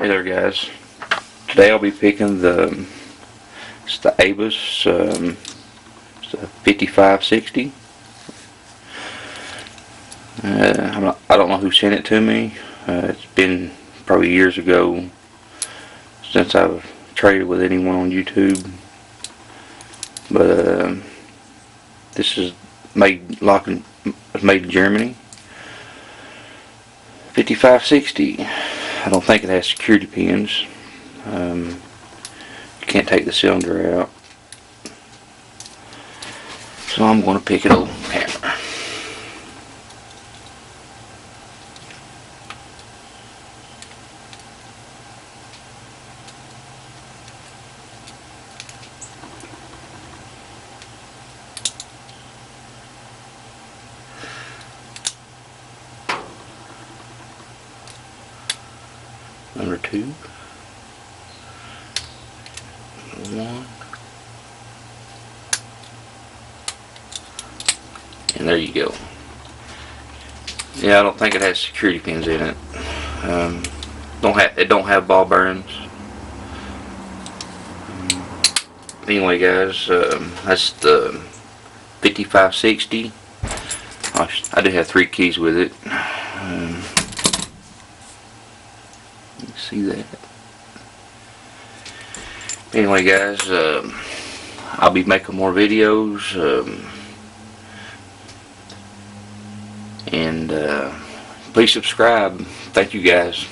Hey there guys, today I'll be picking the Avis, it's a 5560. I don't know who sent it to me. It's been probably years ago since I've traded with anyone on YouTube, but this is made in Germany. 5560. I don't think it has security pins. You can't take the cylinder out, so I'm going to pick it up on camera. Number 2, 1, and there you go. Yeah, I don't think it has security pins in it. It don't have ball bearings. Anyway, guys, that's the 5560. I do have 3 keys with it. You see that? Anyway, guys, I'll be making more videos, and please subscribe. Thank you, guys.